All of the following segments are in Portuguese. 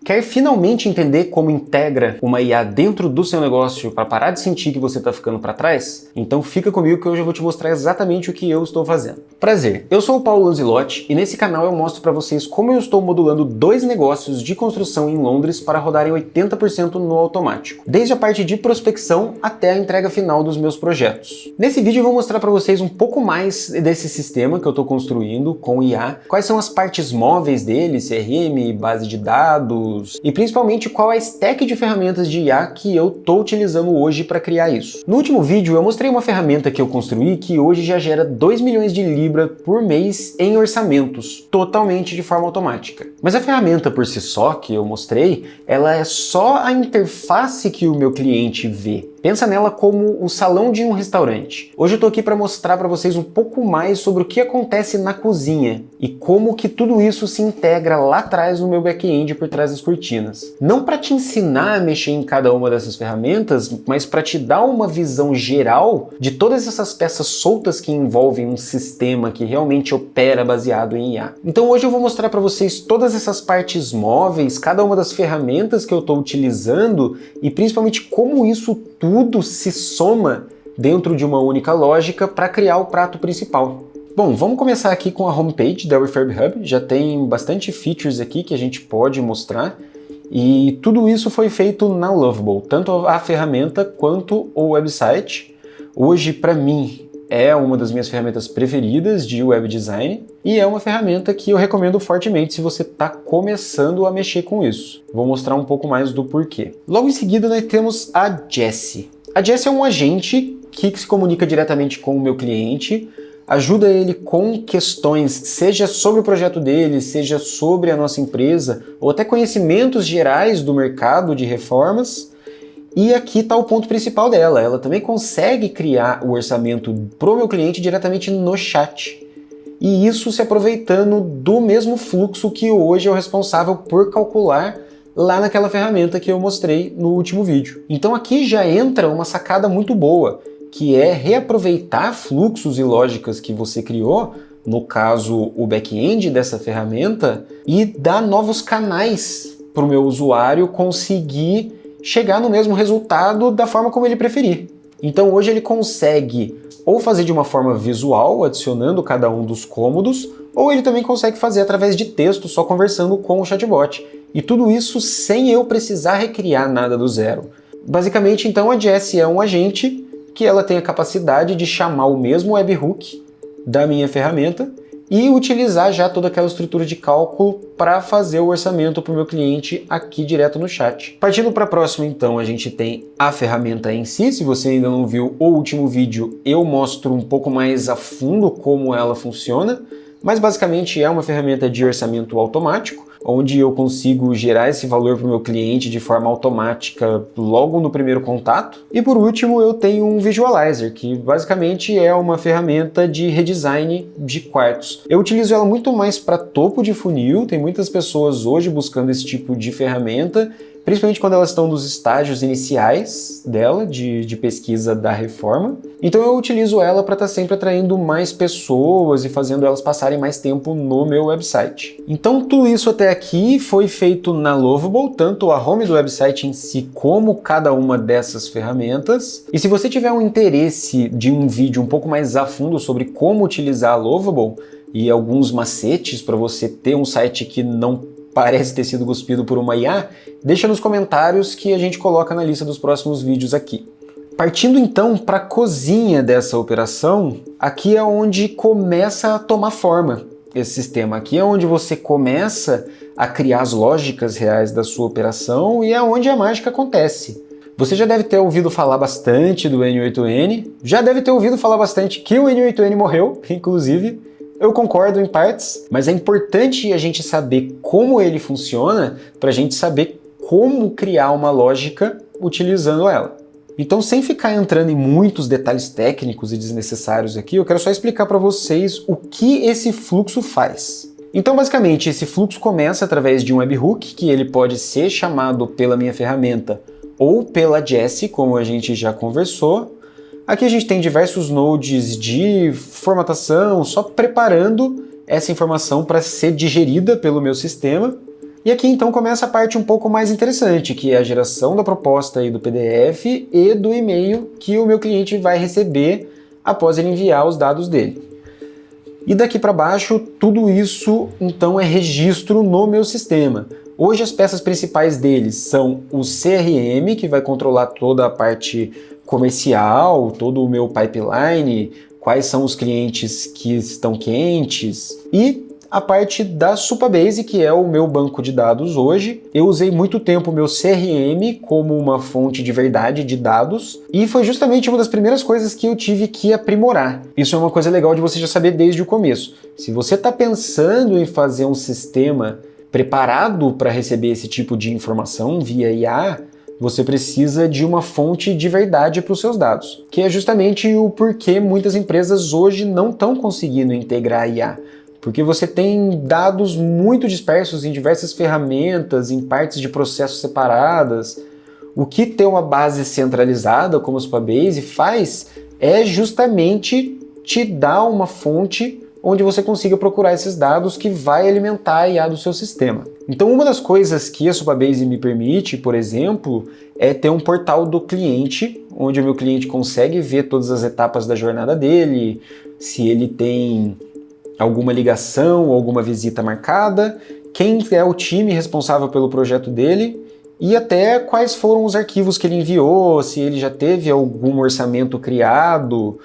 Quer finalmente entender como integra uma IA dentro do seu negócio para parar de sentir que você está ficando para trás? Então fica comigo que hoje eu vou te mostrar exatamente o que eu estou fazendo. Prazer, eu sou o Paulo Lanzilotti e nesse canal eu mostro para vocês como eu estou modulando 2 negócios de construção em Londres para rodarem 80% no automático, desde a parte de prospecção até a entrega final dos meus projetos. Nesse vídeo eu vou mostrar para vocês um pouco mais desse sistema que eu estou construindo com IA, quais são as partes móveis dele, CRM, base de dados, e principalmente qual é a stack de ferramentas de IA que eu estou utilizando hoje para criar isso. No último vídeo eu mostrei uma ferramenta que eu construí que hoje já gera 2 milhões de libra por mês em orçamentos, totalmente de forma automática. Mas a ferramenta por si só que eu mostrei, ela é só a interface que o meu cliente vê. Pensa nela como o salão de um restaurante. Hoje eu tô aqui para mostrar para vocês um pouco mais sobre o que acontece na cozinha e como que tudo isso se integra lá atrás no meu back-end por trás das cortinas. Não para te ensinar a mexer em cada uma dessas ferramentas, mas para te dar uma visão geral de todas essas peças soltas que envolvem um sistema que realmente opera baseado em IA. Então hoje eu vou mostrar para vocês todas essas partes móveis, cada uma das ferramentas que eu estou utilizando e principalmente como isso tudo se soma dentro de uma única lógica para criar o prato principal. Bom, vamos começar aqui com a homepage da Refurb Hub. Já tem bastante features aqui que a gente pode mostrar e tudo isso foi feito na Lovable, tanto a ferramenta quanto o website. Hoje, para mim, é uma das minhas ferramentas preferidas de web design e é uma ferramenta que eu recomendo fortemente se você está começando a mexer com isso. Vou mostrar um pouco mais do porquê. Logo em seguida nós temos a Jessie. A Jessie é um agente que se comunica diretamente com o meu cliente, ajuda ele com questões, seja sobre o projeto dele, seja sobre a nossa empresa, ou até conhecimentos gerais do mercado de reformas. E aqui está o ponto principal dela, ela também consegue criar o orçamento para o meu cliente diretamente no chat. E isso se aproveitando do mesmo fluxo que hoje é o responsável por calcular lá naquela ferramenta que eu mostrei no último vídeo. Então aqui já entra uma sacada muito boa, que é reaproveitar fluxos e lógicas que você criou, no caso o back-end dessa ferramenta, e dar novos canais para o meu usuário conseguir chegar no mesmo resultado da forma como ele preferir. Então hoje ele consegue ou fazer de uma forma visual, adicionando cada um dos cômodos, ou ele também consegue fazer através de texto, só conversando com o chatbot. E tudo isso sem eu precisar recriar nada do zero. Basicamente, então, a Jessie é um agente que ela tem a capacidade de chamar o mesmo webhook da minha ferramenta e utilizar já toda aquela estrutura de cálculo para fazer o orçamento para o meu cliente aqui direto no chat. Partindo para a próxima, então, a gente tem a ferramenta em si. Se você ainda não viu o último vídeo, eu mostro um pouco mais a fundo como ela funciona, mas basicamente é uma ferramenta de orçamento automático, onde eu consigo gerar esse valor para o meu cliente de forma automática logo no primeiro contato. E por último eu tenho um Visualizer, que basicamente é uma ferramenta de redesign de quartos. Eu utilizo ela muito mais para topo de funil, tem muitas pessoas hoje buscando esse tipo de ferramenta, principalmente quando elas estão nos estágios iniciais dela, de pesquisa da reforma. Então eu utilizo ela para estar sempre atraindo mais pessoas e fazendo elas passarem mais tempo no meu website. Então tudo isso até aqui foi feito na Lovable, tanto a home do website em si como cada uma dessas ferramentas. E se você tiver um interesse de um vídeo um pouco mais a fundo sobre como utilizar a Lovable e alguns macetes para você ter um site que não parece ter sido cuspido por uma IA, deixa nos comentários que a gente coloca na lista dos próximos vídeos aqui. Partindo então para a cozinha dessa operação, aqui é onde começa a tomar forma esse sistema. Aqui é onde você começa a criar as lógicas reais da sua operação e é onde a mágica acontece. Você já deve ter ouvido falar bastante do N8N, já deve ter ouvido falar bastante que o N8N morreu, inclusive. Eu concordo em partes, mas é importante a gente saber como ele funciona para a gente saber como criar uma lógica utilizando ela. Então, sem ficar entrando em muitos detalhes técnicos e desnecessários aqui, eu quero só explicar para vocês o que esse fluxo faz. Então, basicamente, esse fluxo começa através de um webhook, que ele pode ser chamado pela minha ferramenta ou pela Jessie, como a gente já conversou. Aqui a gente tem diversos nodes de formatação, só preparando essa informação para ser digerida pelo meu sistema. E aqui então começa a parte um pouco mais interessante, que é a geração da proposta aí do PDF e do e-mail que o meu cliente vai receber após ele enviar os dados dele. E daqui para baixo, tudo isso então é registro no meu sistema. Hoje as peças principais deles são o CRM, que vai controlar toda a parte comercial, todo o meu pipeline, quais são os clientes que estão quentes, e a parte da Supabase, que é o meu banco de dados hoje. Eu usei muito tempo o meu CRM como uma fonte de verdade de dados, e foi justamente uma das primeiras coisas que eu tive que aprimorar. Isso é uma coisa legal de você já saber desde o começo. Se você está pensando em fazer um sistema preparado para receber esse tipo de informação via IA, você precisa de uma fonte de verdade para os seus dados, que é justamente o porquê muitas empresas hoje não estão conseguindo integrar a IA. Porque você tem dados muito dispersos em diversas ferramentas, em partes de processos separadas. O que ter uma base centralizada como a Supabase faz é justamente te dar uma fonte onde você consiga procurar esses dados que vai alimentar a IA do seu sistema. Então uma das coisas que a Supabase me permite, por exemplo, é ter um portal do cliente, onde o meu cliente consegue ver todas as etapas da jornada dele, se ele tem alguma ligação, alguma visita marcada, quem é o time responsável pelo projeto dele e até quais foram os arquivos que ele enviou, se ele já teve algum orçamento criado.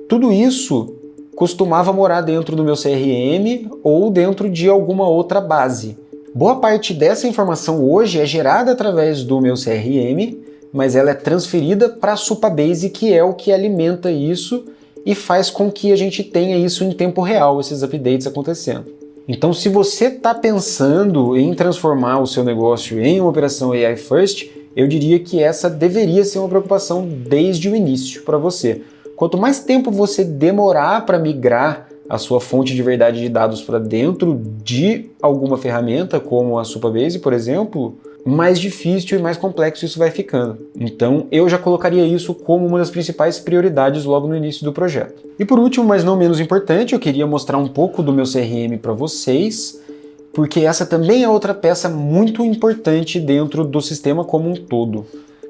Tudo isso costumava morar dentro do meu CRM ou dentro de alguma outra base. Boa parte dessa informação hoje é gerada através do meu CRM, mas ela é transferida para a Supabase, que é o que alimenta isso e faz com que a gente tenha isso em tempo real, esses updates acontecendo. Então, se você está pensando em transformar o seu negócio em uma operação AI First, eu diria que essa deveria ser uma preocupação desde o início para você. Quanto mais tempo você demorar para migrar a sua fonte de verdade de dados para dentro de alguma ferramenta, como a Supabase, por exemplo, mais difícil e mais complexo isso vai ficando. Então eu já colocaria isso como uma das principais prioridades logo no início do projeto. E por último, mas não menos importante, eu queria mostrar um pouco do meu CRM para vocês, porque essa também é outra peça muito importante dentro do sistema como um todo.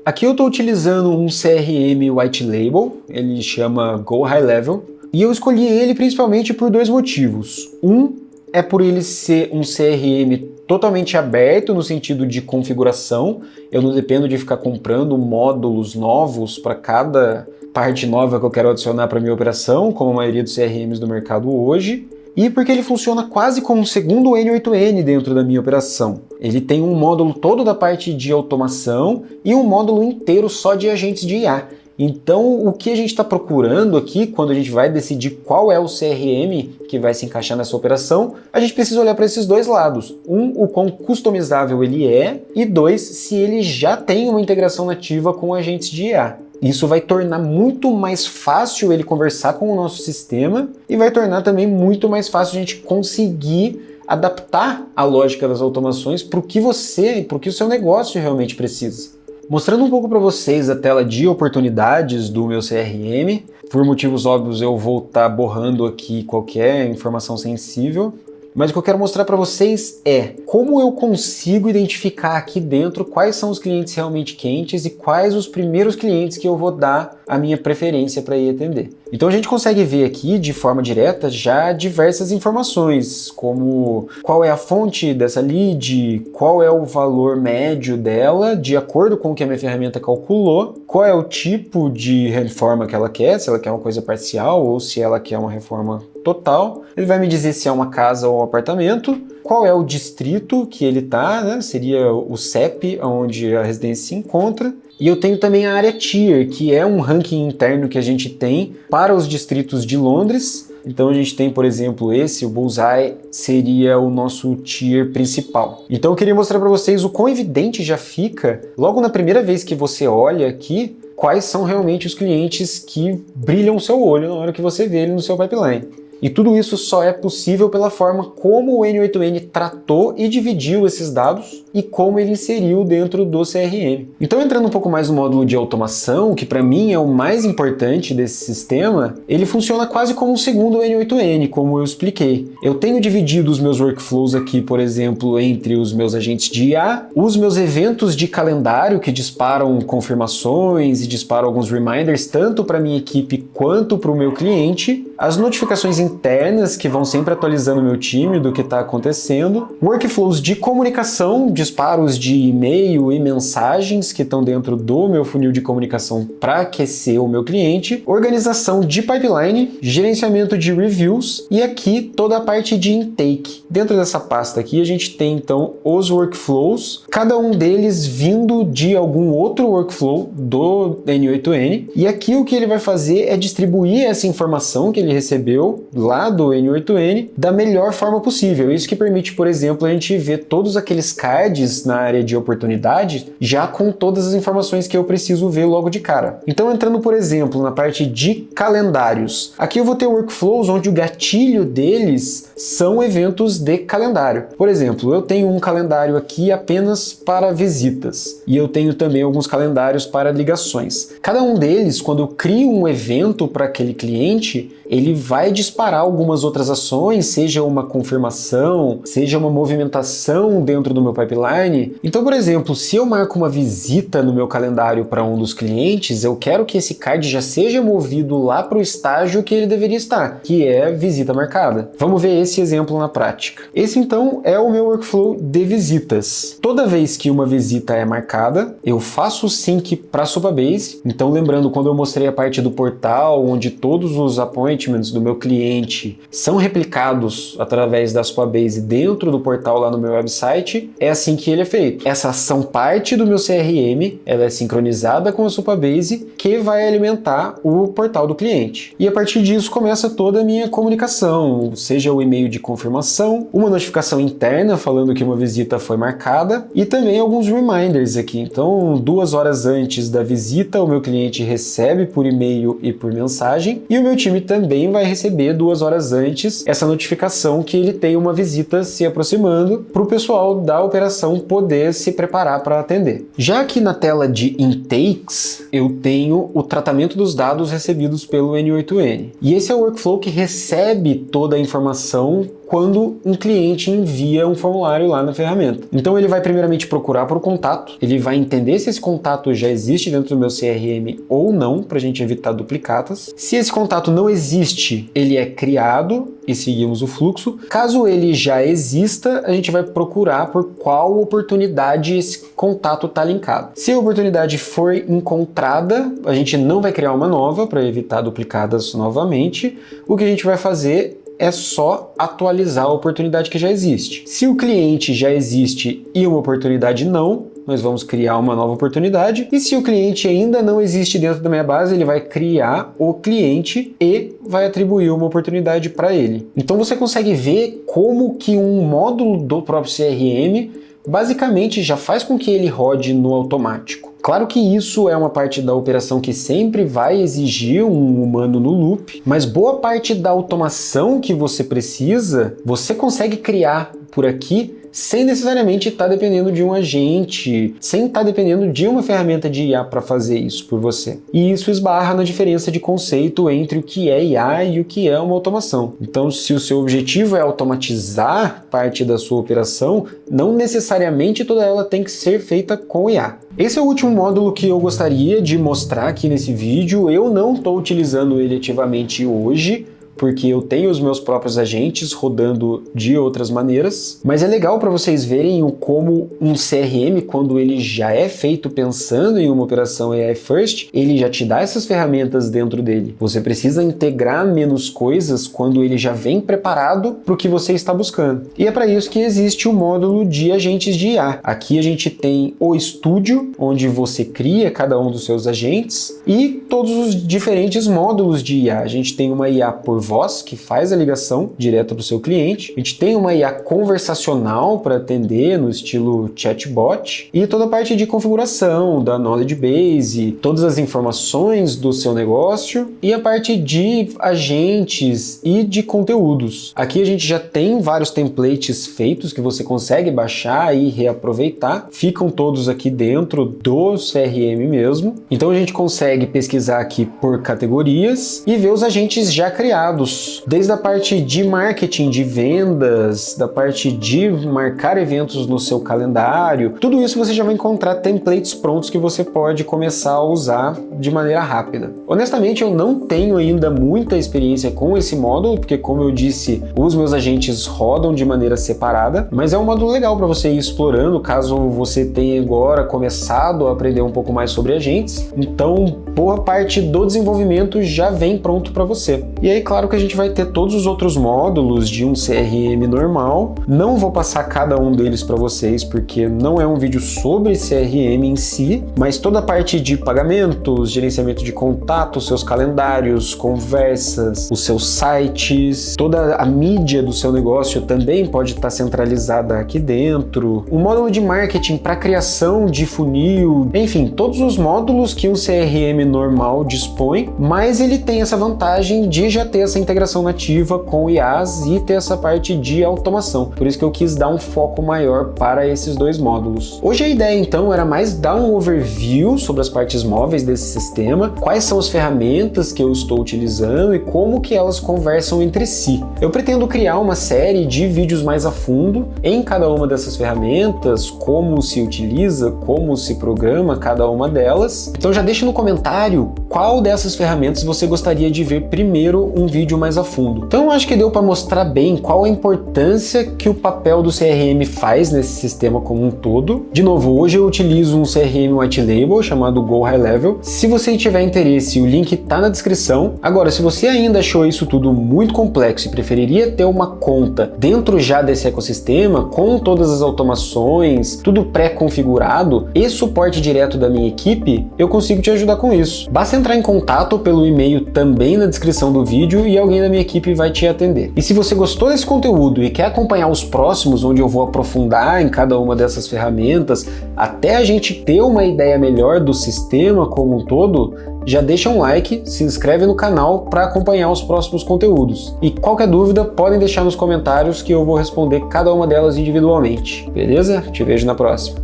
Aqui eu estou utilizando um CRM White Label, ele chama Go High Level, e eu escolhi ele principalmente por dois motivos. Um é por ele ser um CRM totalmente aberto no sentido de configuração, eu não dependo de ficar comprando módulos novos para cada parte nova que eu quero adicionar para minha operação, como a maioria dos CRMs do mercado hoje. E porque ele funciona quase como um segundo N8N dentro da minha operação. Ele tem um módulo todo da parte de automação e um módulo inteiro só de agentes de IA. Então, o que a gente está procurando aqui, quando a gente vai decidir qual é o CRM que vai se encaixar nessa operação, a gente precisa olhar para esses dois lados. Um, o quão customizável ele é, e dois, se ele já tem uma integração nativa com agentes de IA. Isso vai tornar muito mais fácil ele conversar com o nosso sistema e vai tornar também muito mais fácil a gente conseguir adaptar a lógica das automações para o que o seu negócio realmente precisa. Mostrando um pouco para vocês a tela de oportunidades do meu CRM, por motivos óbvios eu vou estar borrando aqui qualquer informação sensível, mas o que eu quero mostrar para vocês é como eu consigo identificar aqui dentro quais são os clientes realmente quentes e quais os primeiros clientes que eu vou dar a minha preferência para ir atender. Então a gente consegue ver aqui de forma direta já diversas informações, como qual é a fonte dessa lead, qual é o valor médio dela, de acordo com o que a minha ferramenta calculou, qual é o tipo de reforma que ela quer, se ela quer uma coisa parcial ou se ela quer uma reforma total. Ele vai me dizer se é uma casa ou um apartamento, qual é o distrito que ele está, né? Seria o CEP, onde a residência se encontra. E eu tenho também a área Tier, que é um ranking interno que a gente tem para os distritos de Londres. Então a gente tem, por exemplo, o Bullseye seria o nosso tier principal. Então eu queria mostrar para vocês o quão evidente já fica, logo na primeira vez que você olha aqui, quais são realmente os clientes que brilham o seu olho na hora que você vê ele no seu pipeline. E tudo isso só é possível pela forma como o N8N tratou e dividiu esses dados e como ele inseriu dentro do CRM. Então, entrando um pouco mais no módulo de automação, que para mim é o mais importante desse sistema, ele funciona quase como um segundo N8N, como eu expliquei. Eu tenho dividido os meus workflows aqui, por exemplo, entre os meus agentes de IA, os meus eventos de calendário que disparam confirmações e disparam alguns reminders, tanto para minha equipe quanto para o meu cliente, as notificações internas que vão sempre atualizando o meu time do que está acontecendo, workflows de comunicação, disparos de e-mail e mensagens que estão dentro do meu funil de comunicação para aquecer o meu cliente, organização de pipeline, gerenciamento de reviews e aqui toda a parte de intake. Dentro dessa pasta aqui a gente tem então os workflows, cada um deles vindo de algum outro workflow do N8N, e aqui o que ele vai fazer é distribuir essa informação que ele recebeu lá do N8N da melhor forma possível. Isso que permite, por exemplo, a gente ver todos aqueles cards na área de oportunidade já com todas as informações que eu preciso ver logo de cara. Então, entrando, por exemplo, na parte de calendários, aqui eu vou ter workflows onde o gatilho deles são eventos de calendário. Por exemplo, eu tenho um calendário aqui apenas para visitas e eu tenho também alguns calendários para ligações. Cada um deles, quando eu crio um evento para aquele cliente, ele vai disparar algumas outras ações, seja uma confirmação, seja uma movimentação dentro do meu pipeline. Então, por exemplo, se eu marco uma visita no meu calendário para um dos clientes, eu quero que esse card já seja movido lá para o estágio que ele deveria estar, que é visita marcada. Vamos ver esse exemplo na prática. Esse, então, é o meu workflow de visitas. Toda vez que uma visita é marcada, eu faço o sync para a Supabase. Então, lembrando, quando eu mostrei a parte do portal, onde todos os appointments do meu cliente são replicados através da Supabase dentro do portal lá no meu website, é assim que ele é feito. Essa ação parte do meu CRM, ela é sincronizada com a Supabase, que vai alimentar o portal do cliente. E a partir disso começa toda a minha comunicação, seja o e-mail de confirmação, uma notificação interna falando que uma visita foi marcada e também alguns reminders aqui. Então, 2 horas antes da visita, o meu cliente recebe por e-mail e por mensagem, e o meu time também vai receber 2 horas antes essa notificação que ele tem uma visita se aproximando, para o pessoal da operação poder se preparar para atender. Já aqui na tela de intakes, eu tenho o tratamento dos dados recebidos pelo N8N. E esse é o workflow que recebe toda a informação quando um cliente envia um formulário lá na ferramenta. Então ele vai primeiramente procurar por contato, ele vai entender se esse contato já existe dentro do meu CRM ou não, para a gente evitar duplicatas. Se esse contato não existe, ele é criado e seguimos o fluxo. Caso ele já exista, a gente vai procurar por qual oportunidade esse contato está linkado. Se a oportunidade for encontrada, a gente não vai criar uma nova para evitar duplicadas novamente. O que a gente vai fazer é só atualizar a oportunidade que já existe. Se o cliente já existe e uma oportunidade não, nós vamos criar uma nova oportunidade. E se o cliente ainda não existe dentro da minha base, ele vai criar o cliente e vai atribuir uma oportunidade para ele. Então você consegue ver como que um módulo do próprio CRM basicamente já faz com que ele rode no automático. Claro que isso é uma parte da operação que sempre vai exigir um humano no loop, mas boa parte da automação que você precisa, você consegue criar por aqui sem necessariamente estar dependendo de um agente, sem estar dependendo de uma ferramenta de IA para fazer isso por você. E isso esbarra na diferença de conceito entre o que é IA e o que é uma automação. Então, se o seu objetivo é automatizar parte da sua operação, não necessariamente toda ela tem que ser feita com IA. Esse é o último módulo que eu gostaria de mostrar aqui nesse vídeo. Eu não estou utilizando ele ativamente hoje, porque eu tenho os meus próprios agentes rodando de outras maneiras, mas é legal para vocês verem como um CRM, quando ele já é feito pensando em uma operação AI First, ele já te dá essas ferramentas dentro dele. Você precisa integrar menos coisas quando ele já vem preparado para o que você está buscando. E é para isso que existe o módulo de agentes de IA. Aqui a gente tem o estúdio, onde você cria cada um dos seus agentes, e todos os diferentes módulos de IA. A gente tem uma IA por voz que faz a ligação direta para o seu cliente. A gente tem uma IA conversacional para atender no estilo chatbot e toda a parte de configuração da knowledge base, todas as informações do seu negócio e a parte de agentes e de conteúdos. Aqui a gente já tem vários templates feitos que você consegue baixar e reaproveitar. Ficam todos aqui dentro do CRM mesmo. Então a gente consegue pesquisar aqui por categorias e ver os agentes já criados, desde a parte de marketing, de vendas, da parte de marcar eventos no seu calendário. Tudo isso você já vai encontrar templates prontos que você pode começar a usar de maneira rápida. Honestamente, eu não tenho ainda muita experiência com esse módulo, porque como eu disse, os meus agentes rodam de maneira separada, mas é um módulo legal para você ir explorando, caso você tenha agora começado a aprender um pouco mais sobre agentes. Então, boa parte do desenvolvimento já vem pronto para você. E aí, claro que a gente vai ter todos os outros módulos de um CRM normal. Não vou passar cada um deles para vocês, porque não é um vídeo sobre CRM em si, mas toda a parte de pagamentos, gerenciamento de contatos, seus calendários, conversas, os seus sites, toda a mídia do seu negócio também pode estar centralizada aqui dentro. O módulo de marketing para criação de funil, enfim, todos os módulos que um CRM normal dispõe, mas ele tem essa vantagem de já ter essa integração nativa com IAs e ter essa parte de automação. Por isso que eu quis dar um foco maior para esses dois módulos. Hoje a ideia então era mais dar um overview sobre as partes móveis desse sistema, quais são as ferramentas que eu estou utilizando e como que elas conversam entre si. Eu pretendo criar uma série de vídeos mais a fundo em cada uma dessas ferramentas, como se utiliza, como se programa cada uma delas. Então já deixa no comentário qual dessas ferramentas você gostaria de ver primeiro um vídeo mais a fundo. Então eu acho que deu para mostrar bem qual a importância que o papel do CRM faz nesse sistema como um todo. De novo, hoje eu utilizo um CRM White Label chamado Go High Level. Se você tiver interesse, o link está na descrição. Agora, se você ainda achou isso tudo muito complexo e preferiria ter uma conta dentro já desse ecossistema, com todas as automações, tudo pré-configurado e suporte direto da minha equipe, eu consigo te ajudar com isso. Basta entrar em contato pelo e-mail também na descrição do vídeo e alguém da minha equipe vai te atender. E se você gostou desse conteúdo e quer acompanhar os próximos, onde eu vou aprofundar em cada uma dessas ferramentas, até a gente ter uma ideia melhor do sistema como um todo, já deixa um like, se inscreve no canal para acompanhar os próximos conteúdos. E qualquer dúvida, podem deixar nos comentários que eu vou responder cada uma delas individualmente. Beleza? Te vejo na próxima.